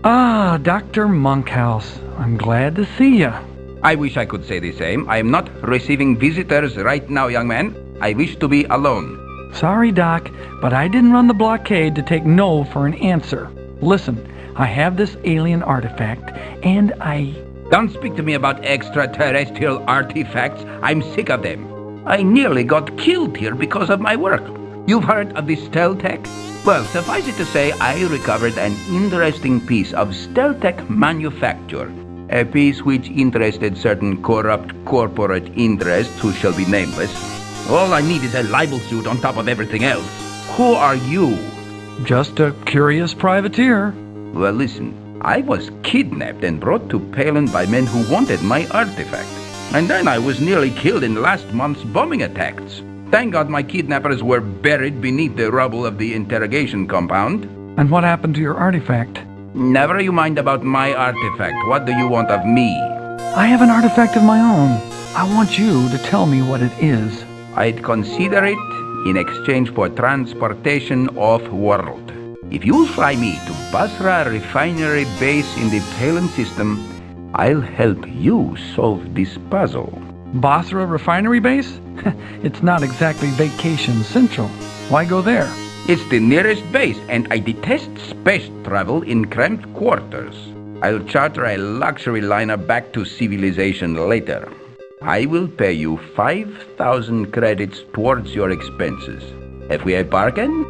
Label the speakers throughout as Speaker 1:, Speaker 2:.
Speaker 1: Ah, Dr. Monkhouse. I'm glad to see you.
Speaker 2: I wish I could say the same. I am not receiving visitors right now, young man. I wish to be alone.
Speaker 1: Sorry, Doc, but I didn't run the blockade to take no for an answer. Listen, I have this alien artifact, and
Speaker 2: Don't speak to me about extraterrestrial artifacts. I'm sick of them. I nearly got killed here because of my work. You've heard of the Steltech? Well, suffice it to say, I recovered an interesting piece of Steltech manufacture. A piece which interested certain corrupt corporate interests who shall be nameless. All I need is a libel suit on top of everything else. Who are you?
Speaker 1: Just a curious privateer.
Speaker 2: Well, listen. I was kidnapped and brought to Palin by men who wanted my artifact. And then I was nearly killed in last month's bombing attacks. Thank God my kidnappers were buried beneath the rubble of the interrogation compound.
Speaker 1: And what happened to your artifact?
Speaker 2: Never you mind about my artifact. What do you want of me?
Speaker 1: I have an artifact of my own. I want you to tell me what it is.
Speaker 2: I'd consider it in exchange for transportation off-world. If you'll fly me to Basra Refinery Base in the Palin system, I'll help you solve this puzzle.
Speaker 1: Basra Refinery Base? It's not exactly Vacation Central. Why go there?
Speaker 2: It's the nearest base, and I detest space travel in cramped quarters. I'll charter a luxury liner back to civilization later. I will pay you 5,000 credits towards your expenses. Have we a bargain?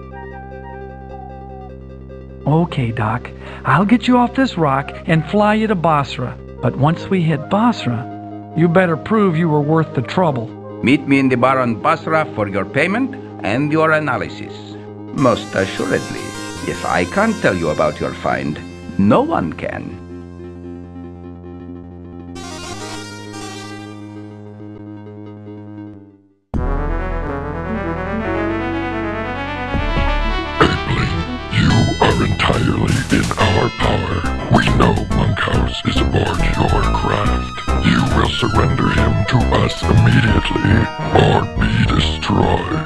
Speaker 1: Okay, Doc. I'll get you off this rock and fly you to Basra. But once we hit Basra, you better prove you were worth the trouble.
Speaker 2: Meet me in the bar on Basra for your payment and your analysis. Most assuredly, if I can't tell you about your find, no one can.
Speaker 3: Entirely in our power. We know Monkhouse is aboard your craft. You will surrender him to us immediately, or be destroyed.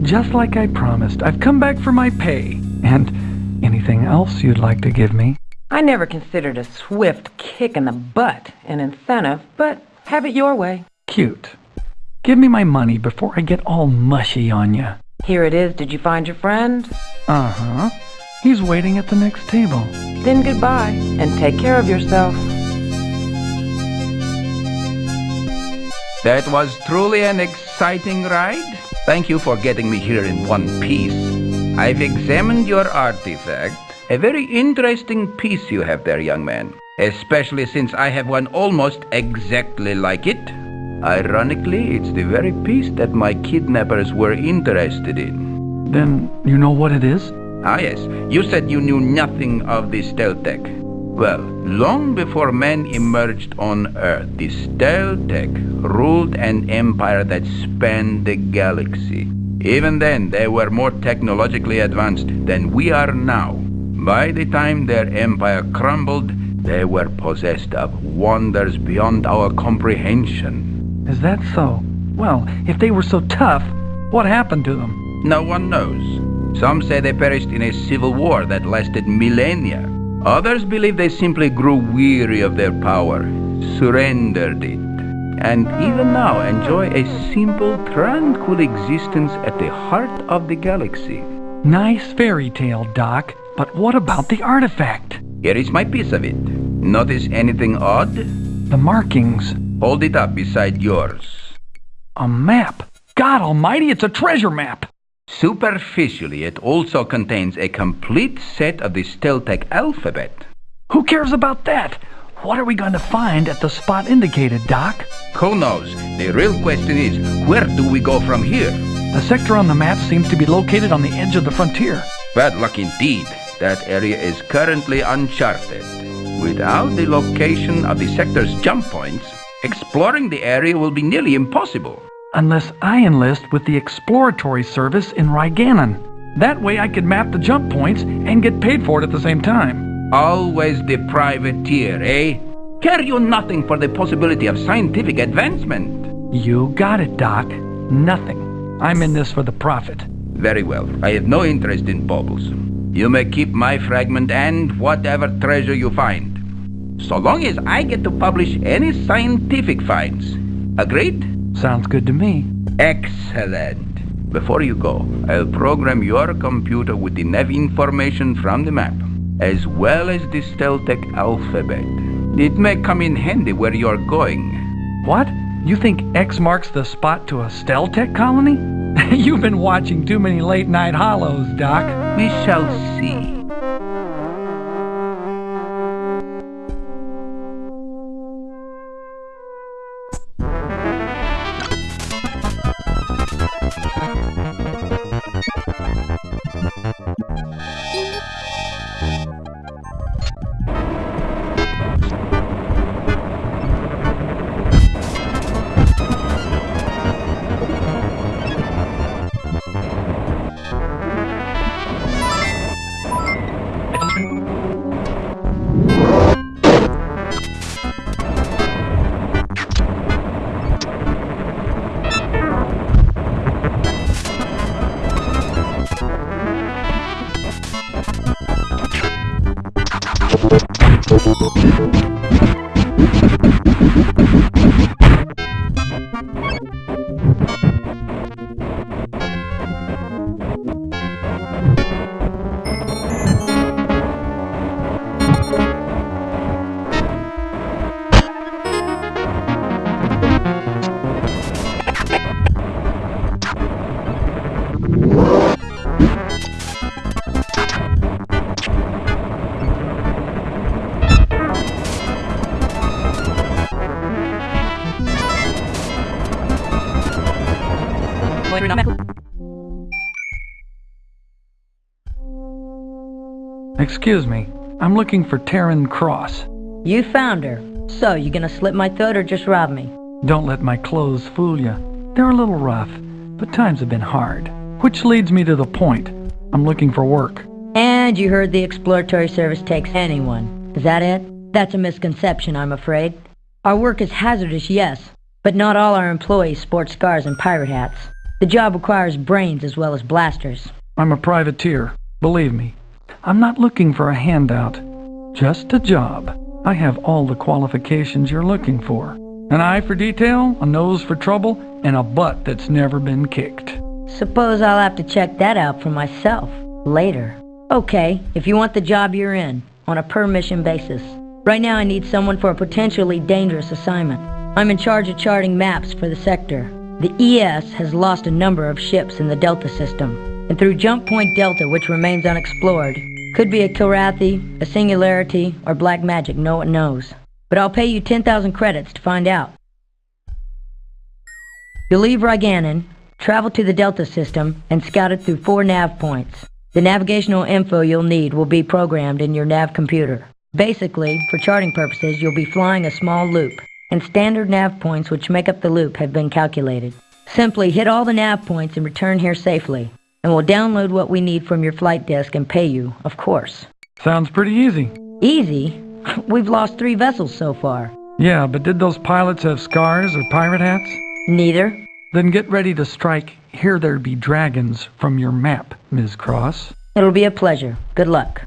Speaker 1: Just like I promised, I've come back for my pay. And anything else you'd like to give me?
Speaker 4: I never considered a swift kick in the butt an incentive, but have it your way.
Speaker 1: Cute. Give me my money before I get all mushy on you.
Speaker 4: Here it is. Did you find your friend?
Speaker 1: Uh-huh. He's waiting at the next table.
Speaker 4: Then goodbye, and take care of yourself.
Speaker 2: That was truly an exciting ride. Thank you for getting me here in one piece. I've examined your artifact. A very interesting piece you have there, young man. Especially since I have one almost exactly like it. Ironically, it's the very piece that my kidnappers were interested in.
Speaker 1: Then you know what it is?
Speaker 2: Ah, yes. You said you knew nothing of the Steltech. Well, long before men emerged on Earth, the Steltech ruled an empire that spanned the galaxy. Even then, they were more technologically advanced than we are now. By the time their empire crumbled, They were possessed of wonders beyond our comprehension.
Speaker 1: Is that so? Well, if they were so tough, what happened to them?
Speaker 2: No one knows. Some say they perished in a civil war that lasted millennia. Others believe they simply grew weary of their power, surrendered it, and even now enjoy a simple, tranquil existence at the heart of the galaxy.
Speaker 1: Nice fairy tale, Doc. But what about the artifact?
Speaker 2: Here is my piece of it. Notice anything odd?
Speaker 1: The markings.
Speaker 2: Hold it up beside yours.
Speaker 1: A map. God almighty, it's a treasure map.
Speaker 2: Superficially, it also contains a complete set of the Steltec alphabet.
Speaker 1: Who cares about that? What are we going to find at the spot indicated, Doc?
Speaker 2: Who knows? The real question is, where do we go from here?
Speaker 1: The sector on the map seems to be located on the edge of the frontier.
Speaker 2: Bad luck indeed. That area is currently uncharted. Without the location of the sector's jump points, exploring the area will be nearly impossible.
Speaker 1: Unless I enlist with the exploratory service in Ryganon. That way I could map the jump points and get paid for it at the same time.
Speaker 2: Always the privateer, eh? Care you nothing for the possibility of scientific advancement.
Speaker 1: You got it, Doc. Nothing. I'm in this for the profit.
Speaker 2: Very well. I have no interest in baubles. You may keep my fragment and whatever treasure you find, so long as I get to publish any scientific finds. Agreed?
Speaker 1: Sounds good to me.
Speaker 2: Excellent. Before you go, I'll program your computer with the nav information from the map, as well as the Steltec alphabet. It may come in handy where you're going.
Speaker 1: What? You think X marks the spot to a Steltec colony? You've been watching too many late-night hollows, Doc.
Speaker 2: We shall see.
Speaker 1: Excuse me, I'm looking for Taryn Cross.
Speaker 5: You found her. So, you gonna slit my throat or just rob me?
Speaker 1: Don't let my clothes fool you. They're a little rough, but times have been hard. Which leads me to the point. I'm looking for work.
Speaker 5: And you heard the exploratory service takes anyone. Is that it? That's a misconception, I'm afraid. Our work is hazardous, yes, but not all our employees sport scars and pirate hats. The job requires brains as well as blasters.
Speaker 1: I'm a privateer, believe me. I'm not looking for a handout, just a job. I have all the qualifications you're looking for. An eye for detail, a nose for trouble, and a butt that's never been kicked.
Speaker 5: Suppose I'll have to check that out for myself later. Okay, if you want the job you're in, on a per-mission basis. Right now I need someone for a potentially dangerous assignment. I'm in charge of charting maps for the sector. The ES has lost a number of ships in the Delta system, and through Jump Point Delta, which remains unexplored, could be a Kilrathi, a Singularity, or black magic, no one knows. But I'll pay you 10,000 credits to find out. You'll leave Ryganon, travel to the Delta system, and scout it through 4 nav points. The navigational info you'll need will be programmed in your nav computer. Basically, for charting purposes, you'll be flying a small loop, and standard nav points which make up the loop have been calculated. Simply hit all the nav points and return here safely, and we'll download what we need from your flight disk and pay you, of course.
Speaker 1: Sounds pretty easy.
Speaker 5: Easy? We've lost 3 vessels so far.
Speaker 1: Yeah, but did those pilots have scars or pirate hats?
Speaker 5: Neither.
Speaker 1: Then get ready to strike Here There Be Dragons from your map, Ms. Cross.
Speaker 5: It'll be a pleasure. Good luck.